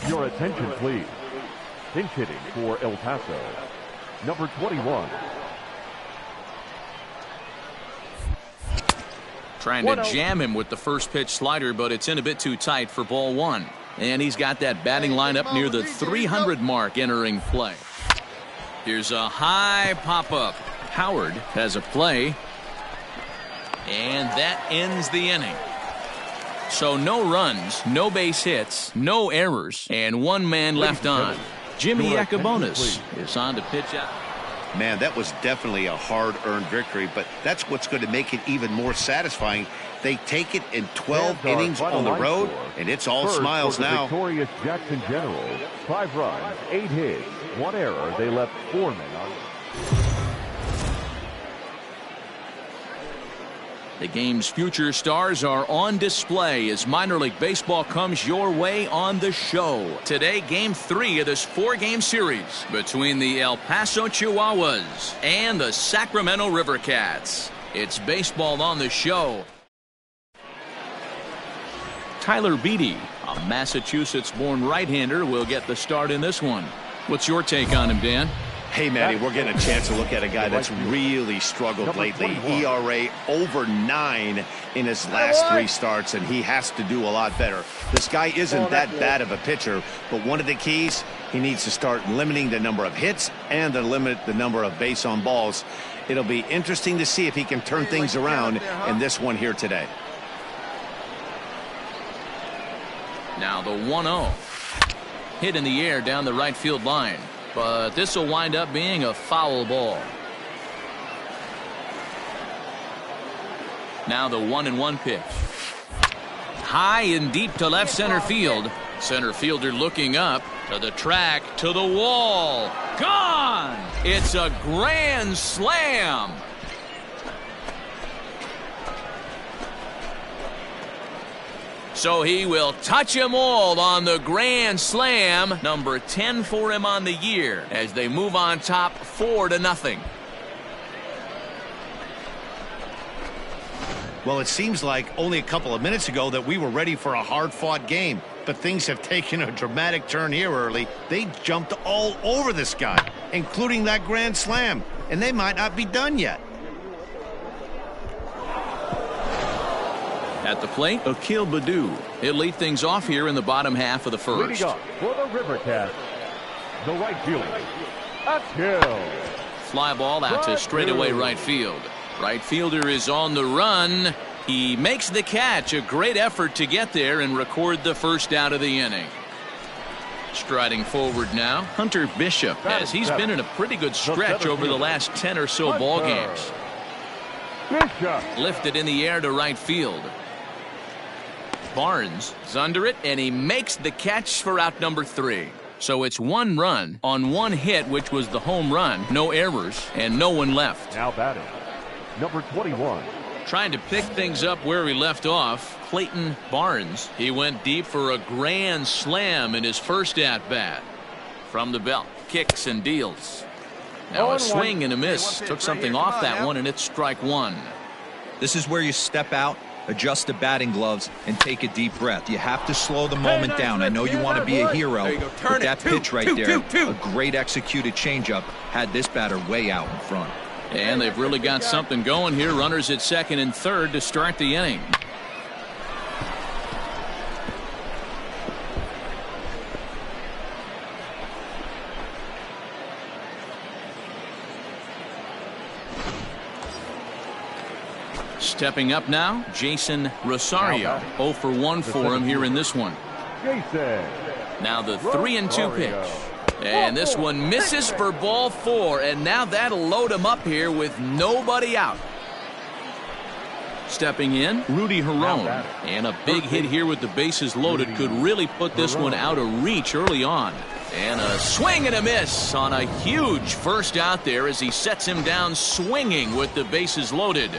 Your attention, please. Pinch hitting for El Paso, number 21. Trying to jam him with the first pitch slider, but it's in a bit too tight for ball 1. And he's got that batting lineup near the 300 mark entering play. Here's a high pop-up. Howard has a play. And that ends the inning. So no runs, no base hits, no errors, and 1 man left on. Jimmy Yacobonis is on to pitch out. Man, that was definitely a hard-earned victory, but that's what's going to make it even more satisfying. They take it in 12 innings on the road, and it's all smiles now. Victorious Jackson Generals, 5 runs, 8 hits, 1 error. They left 4 men on. The game's future stars are on display as minor league baseball comes your way on the show. Today, game 3 of this 4-game series between the El Paso Chihuahuas and the Sacramento River Cats. It's baseball on the show. Tyler Beatty, a Massachusetts-born right-hander, will get the start in this one. What's your take on him, Dan? Hey, Matty, we're getting a chance to look at a guy that's really struggled lately. ERA over 9 in his last 3 starts, and he has to do a lot better. This guy isn't that bad of a pitcher, but one of the keys, he needs to start limiting the number of hits and to limit the number of base on balls. It'll be interesting to see if he can turn things around in this one here today. Now the 1-0. Hit in the air down the right field line. But this will wind up being a foul ball. Now the 1-1 pitch. High and deep to left center field. Center fielder looking up to the track, to the wall. Gone! It's a grand slam. So he will touch them all on the grand slam. Number 10 for him on the year as they move on top 4-0. Well, it seems like only a couple of minutes ago that we were ready for a hard-fought game. But things have taken a dramatic turn here early. They jumped all over this guy, including that grand slam. And they might not be done yet. At the plate, Akil Baddoo. He'll lead things off here in the bottom half of the first. Leading up for the River Cats, the right fielder, Akil. Fly ball out to straightaway right field. Right fielder is on the run. He makes the catch. A great effort to get there and record the first out of the inning. Striding forward now, Hunter Bishop, as he's been in a pretty good stretch over the last 10 or so ball games. Lifted in the air to right field. Barnes is under it, and he makes the catch for out number 3. So it's 1 run on 1 hit, which was the home run. No errors, and no one left. Now batting, number 21. Trying to pick things up where he left off, Clayton Barnes. He went deep for a grand slam in his first at-bat. From the belt, kicks and deals. Now a swing and a miss. Took something off that one, and it's strike 1. This is where you step out, adjust the batting gloves, and take a deep breath. You have to slow the moment down. I know you want to be a hero, but that pitch right there, a great executed changeup, had this batter way out in front. And they've really got something going here. Runners at second and third to start the inning. Stepping up now, Jason Rosario. 0 for 1 for him here in this one. Now the 3-2 pitch. And this one misses for ball 4. And now that'll load him up here with nobody out. Stepping in, Rudy Herron. And a big hit here with the bases loaded could really put this one out of reach early on. And a swing and a miss on a huge first out there as he sets him down swinging with the bases loaded.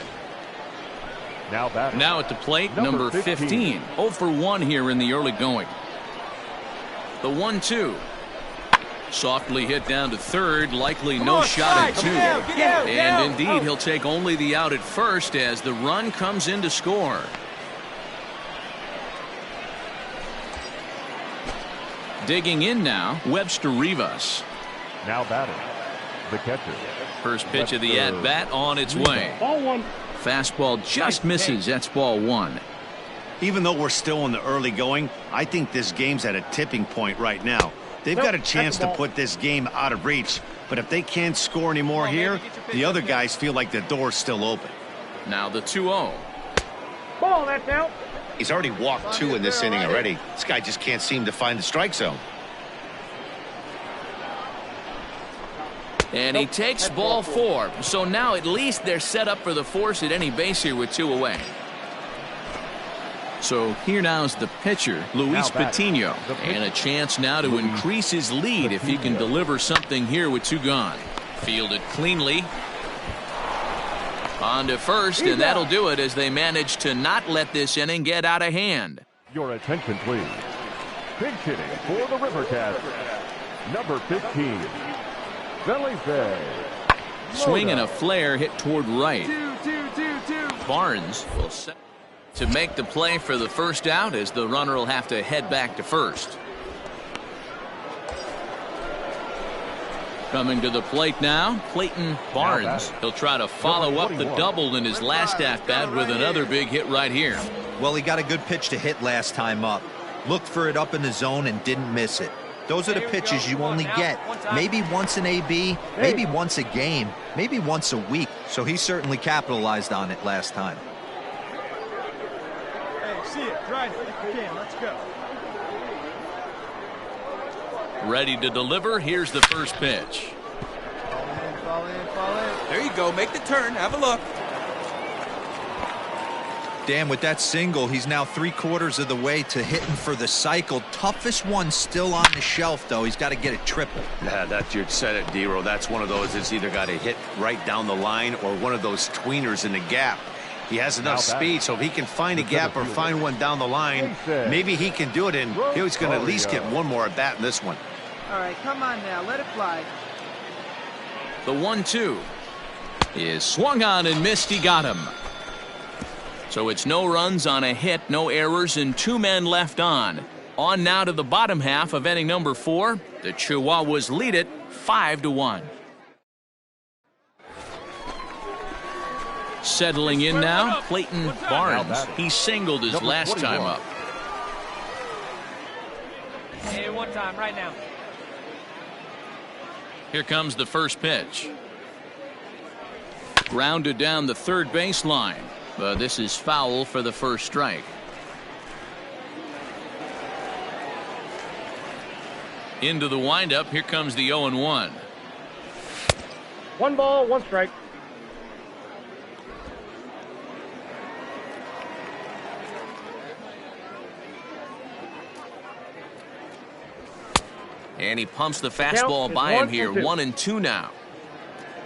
Now at the plate, number 15. 0 for 1 here in the early going. The 1-2. Softly hit down to third, likely no shot at 2. And indeed, he'll take only the out at first as the run comes in to score. Digging in now, Webster Rivas. Now batting, the catcher. First pitch of the at-bat on its way. Ball 1. Fastball just misses. That's ball 1. Even though we're still in the early going, I think this game's at a tipping point right now. They've got a chance to put this game out of reach, but if they can't score any more here, the other guys feel like the door's still open. Now the 2-0. Ball, that's out. He's already walked 2 in this inning already. This guy just can't seem to find the strike zone. And he takes ball 4. So now at least they're set up for the force at any base here with 2 away. So here now is the pitcher, Luis Patino, and a chance now to increase his lead if he can deliver something here with 2 gone. Fielded cleanly. On to first, and that'll do it as they manage to not let this inning get out of hand. Your attention, please. Pinch hitting for the River Cats, number 15, Felipe. Swing and a flare hit toward right. Barnes will set to make the play for the first out as the runner will have to head back to first. Coming to the plate now, Clayton Barnes. He'll try to follow up the double in his last at-bat with another big hit right here. Well, he got a good pitch to hit last time up. Looked for it up in the zone and didn't miss it. Those are the pitches you only get maybe once in AB, maybe once a game, maybe once a week. So he certainly capitalized on it last time. See it, drive it if you can. Let's go. Ready to deliver. Here's the first pitch. Fall in. There you go. Make the turn. Have a look. Dan, with that single, he's now 3/4 of the way to hitting for the cycle. Toughest one still on the shelf, though. He's got to get a triple. Yeah, that's you said it, D-Row. That's one of those that's either got to hit right down the line or one of those tweeners in the gap. He has enough speed, so if he can find a gap or find one down the line, maybe he can do it, and he's going to at least get one more at bat in this one. All right, come on now, let it fly. The 1-2 is swung on and missed. He got him. So it's no runs on a hit, no errors, and 2 men left on. On now to the bottom half of inning number 4. The Chihuahuas lead it 5-1. Settling in now, Clayton Barnes. He singled his last time up. Hey, one time, right now. Here comes the first pitch. Grounded down the third baseline. But this is foul for the first strike. Into the windup. Here comes the 0-1. 1 ball, 1 strike. And he pumps the fastball by him here. 1-2 now.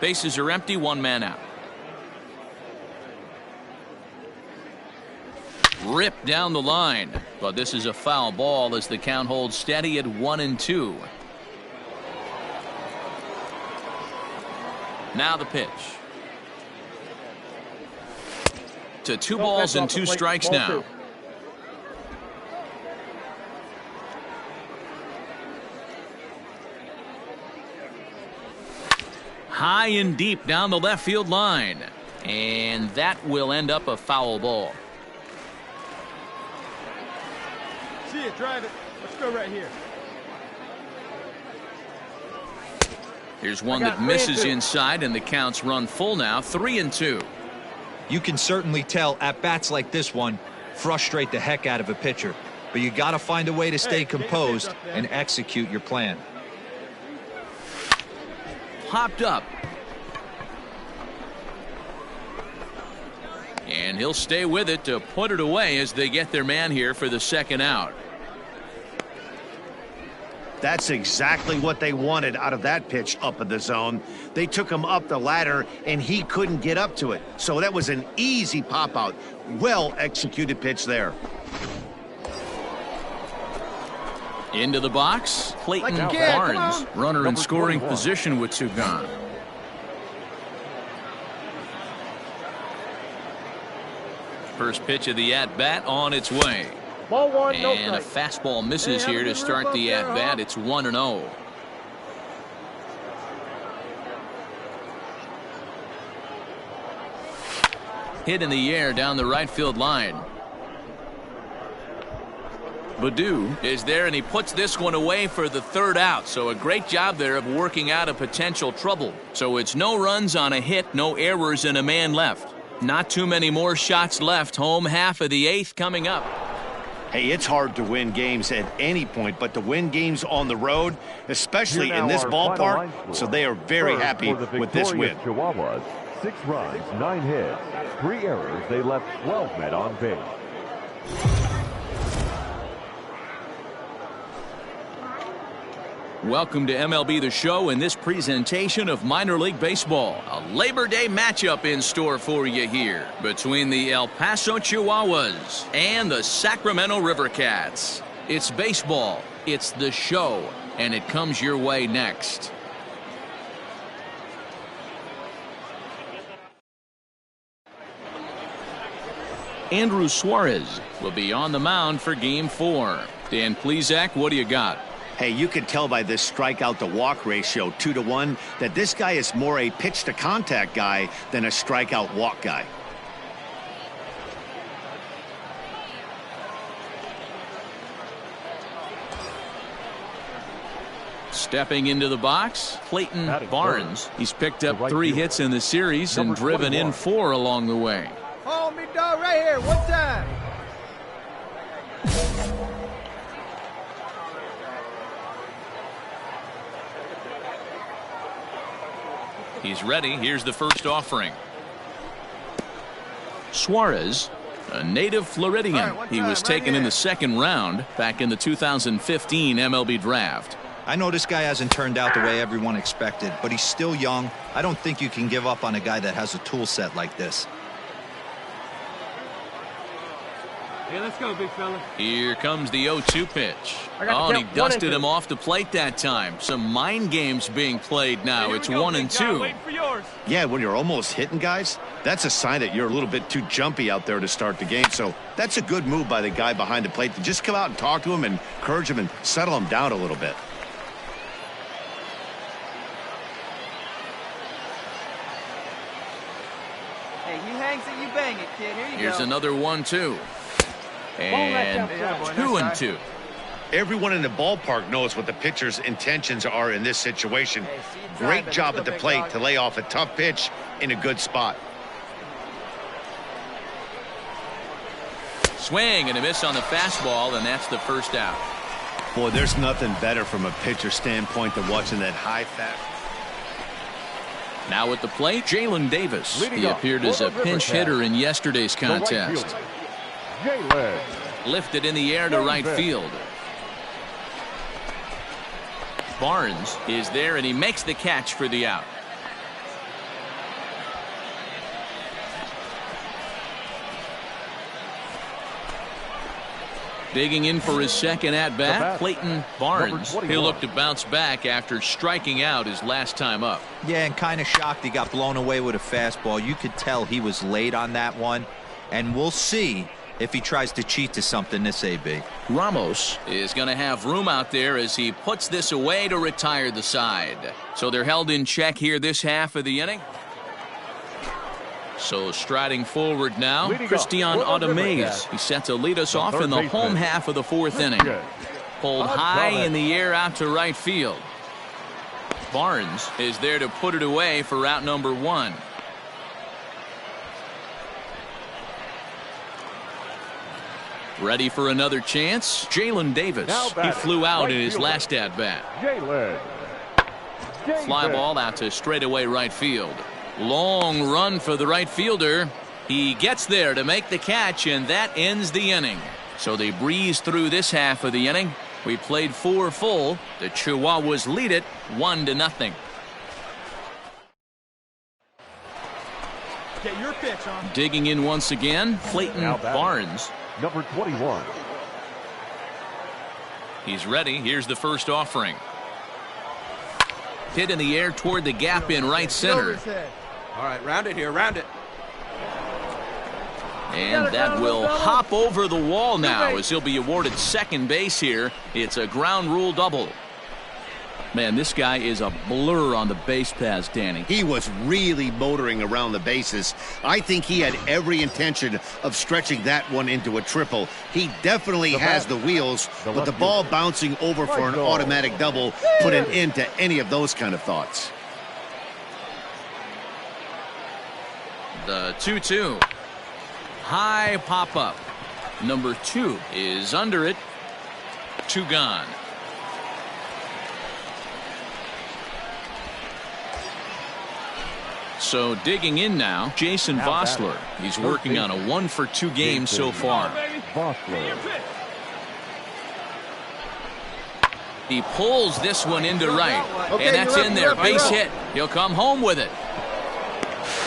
Bases are empty. 1 man out. Ripped down the line. But this is a foul ball as the count holds steady at 1-2. Now the pitch. To 2 balls and 2 strikes now. High and deep down the left field line. And that will end up a foul ball. See it, drive it. Let's go right here. Here's one that misses inside, and the counts run full now. 3-2. You can certainly tell at bats like this one frustrate the heck out of a pitcher. But you got to find a way to stay composed and execute your plan. Hopped up. And he'll stay with it to put it away as they get their man here for the second out. That's exactly what they wanted out of that pitch up in the zone. They took him up the ladder, and he couldn't get up to it. So that was an easy pop-out. Well-executed pitch there. Into the box, Clayton Barnes, runner in scoring position with 2 gone. First pitch of the at-bat on its way. Ball 1, no and a fastball misses here to start the at-bat. It's 1-0. Hit in the air down the right field line. Baddoo is there, and he puts this one away for the 3rd out. So a great job there of working out a potential trouble. So it's no runs on a hit, no errors, and a man left. Not too many more shots left. Home half of the 8th coming up. Hey, it's hard to win games at any point, but to win games on the road, especially in this ballpark, so they are very happy with this win. Chihuahuas, 6 runs, 9 hits, 3 errors. They left 12 men on base. Welcome to MLB The Show in this presentation of minor league baseball. A Labor Day matchup in store for you here between the El Paso Chihuahuas and the Sacramento River Cats. It's baseball, it's the show, and it comes your way next. Andrew Suarez will be on the mound for Game 4. Dan Plesac, what do you got? Hey, you can tell by this strikeout to walk ratio 2-to-1 that this guy is more a pitch to contact guy than a strikeout walk guy. Stepping into the box, Clayton Barnes. He's picked up 3 hits in the series and driven in 4 along the way. Hold me, dog, right here, one time. He's ready. Here's the first offering. Suarez, a native Floridian. He was taken in the 2nd round back in the 2015 MLB draft. I know this guy hasn't turned out the way everyone expected, but he's still young. I don't think you can give up on a guy that has a tool set like this. Hey, let's go, big fella. Here comes the 0-2 pitch. Oh, and he dusted him off the plate that time. Some mind games being played now. It's 1-2. Yeah, when you're almost hitting guys, that's a sign that you're a little bit too jumpy out there to start the game. So that's a good move by the guy behind the plate to just come out and talk to him and encourage him and settle him down a little bit. Hey, you hangs it, you bang it, kid. Here you go. Here's another 1-2. And 2-2. Everyone in the ballpark knows what the pitcher's intentions are in this situation. Great job at the plate to lay off a tough pitch in a good spot. Swing and a miss on the fastball, and that's the first out. Boy, there's nothing better from a pitcher standpoint than watching that high fast. Now at the plate, Jalen Davis. He appeared as a pinch hitter in yesterday's contest. Lifted in the air to right field. Barnes is there, and he makes the catch for the out. Digging in for his second at-bat, Clayton Barnes. He'll look to bounce back after striking out his last time up. Yeah, and kind of shocked he got blown away with a fastball. You could tell he was late on that one, and we'll see if he tries to cheat to something this AB. Ramos is going to have room out there as he puts this away to retire the side. So they're held in check here this half of the inning. So striding forward now, Christian Audemays. He's set to lead us off in the home half of the 4th inning. Pulled high in the air out to right field. Barnes is there to put it away for out number 1. Ready for another chance? Jalen Davis. He flew out in his last at-bat. Fly ball out to straightaway right field. Long run for the right fielder. He gets there to make the catch, and that ends the inning. So they breeze through this half of the inning. We played 4 full. The Chihuahuas lead it 1-0. Get your pitch on. Digging in once again, Clayton Barnes. Number 21. He's ready. Here's the first offering. Hit in the air toward the gap in right center. All right, round it here, round it. And that will hop over the wall now as he'll be awarded second base here. It's a ground rule double. Man, this guy is a blur on the base paths, Danny. He was really motoring around the bases. I think he had every intention of stretching that one into a triple. He definitely has the wheels, but the ball bouncing over for an automatic double put an end to any of those kind of thoughts. The 2-2. High pop-up. Number 2 is under it. 2 gone. So digging in now, Jason Vossler. He's working on a 1-for-2 game so far. He pulls this one into right, and that's in there. Base hit. He'll come home with it.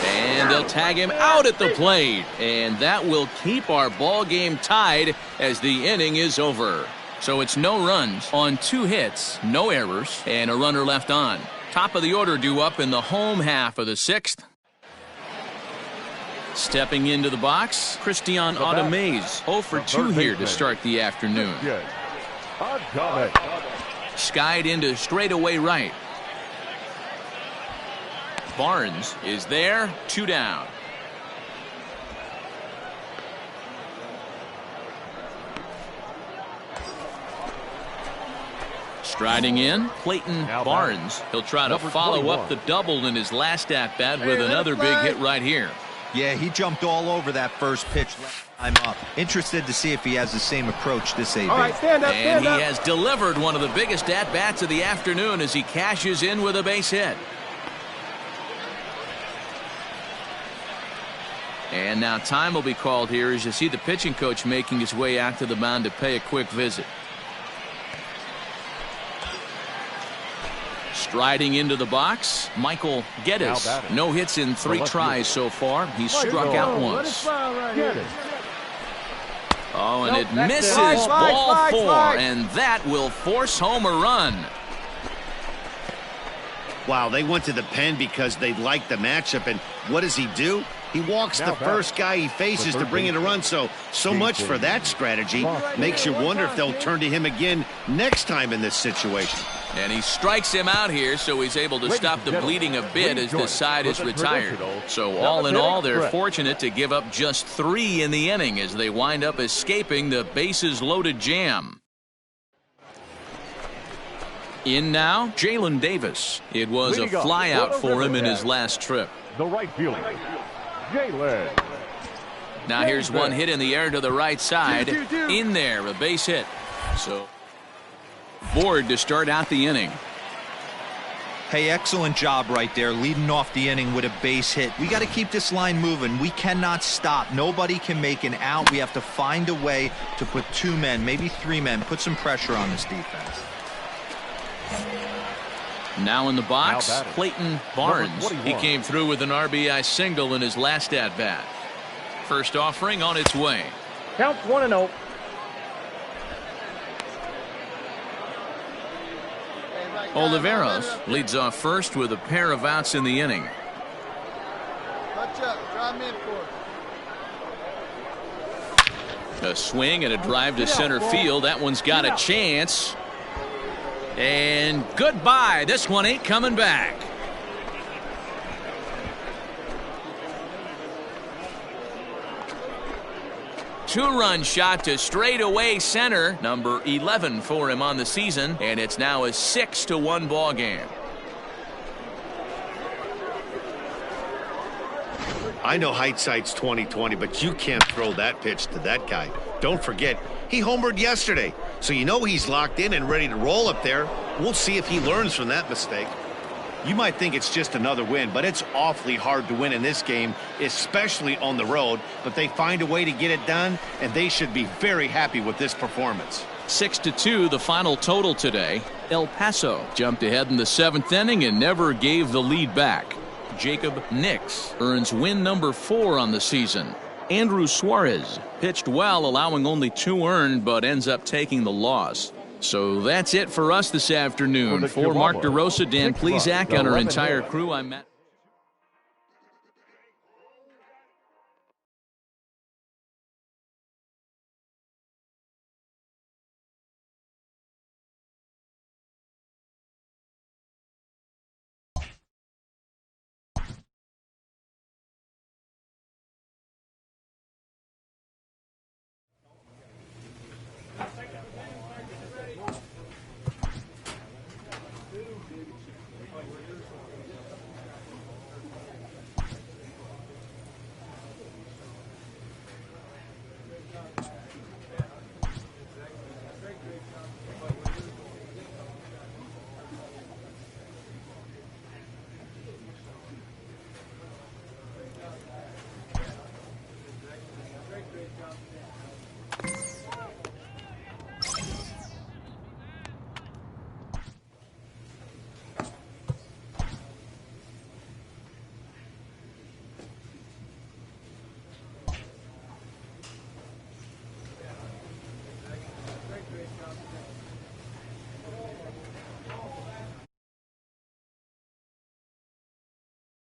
And they'll tag him out at the plate. And that will keep our ball game tied as the inning is over. So it's no runs on 2 hits, no errors, and a runner left on. Top of the order due up in the home half of the 6th. Stepping into the box, Christian Audemays. 0-for-2 here to start the afternoon. Skied into straightaway right. Barnes is there. 2 down. Striding in, Clayton Barnes. He'll try to follow up the double in his last at-bat with another big hit right here. Yeah, he jumped all over that first pitch. I'm up. Interested to see if he has the same approach this AB. All right, stand up, and he has delivered one of the biggest at-bats of the afternoon as he cashes in with a base hit. And now time will be called here as you see the pitching coach making his way out to the mound to pay a quick visit. Striding into the box, Michael Geddes. No hits in 3 tries so far. He's struck out once. Oh, and it misses. Ball 4, and that will force home a run. Wow, they went to the pen because they liked the matchup, and what does he do? He walks the first guy he faces to bring in a run, so much for that strategy. Makes you wonder if they'll turn to him again next time in this situation. And he strikes him out here, so he's able to stop the bleeding a bit as the side is retired. So all in all, they're fortunate to give up just 3 in the inning as they wind up escaping the bases-loaded jam. In now, Jalen Davis. It was a flyout for him in his last trip. The right fielder, Jalen. Now here's one hit in the air to the right side. In there, a base hit. So board to start out the inning. Hey, excellent job right there, leading off the inning with a base hit. We got to keep this line moving. We cannot stop. Nobody can make an out. We have to find a way to put 2 men, maybe 3 men, put some pressure on this defense. Now in the box, Clayton Barnes. He came through with an RBI single in his last at-bat. First offering on its way. Count 1-0. Oliveros leads off first with a pair of outs in the inning. Touch up. Drive in for it. A swing and a drive to center field. That one's got a chance. And goodbye. This one ain't coming back. Two-run shot to straightaway center. Number 11 for him on the season. And it's now a 6-1 ball game. I know hindsight's 20/20, but you can't throw that pitch to that guy. Don't forget, he homered yesterday. So you know he's locked in and ready to roll up there. We'll see if he learns from that mistake. You might think it's just another win, but it's awfully hard to win in this game, especially on the road. But they find a way to get it done, and they should be very happy with this performance. 6-2, the final total today. El Paso jumped ahead in the 7th inning and never gave the lead back. Jacob Nix earns win number 4 on the season. Andrew Suarez pitched well, allowing only 2 earned, but ends up taking the loss. So that's it for us this afternoon. For Mark DeRosa, Dan Plesac, and our entire crew, I'm Matt.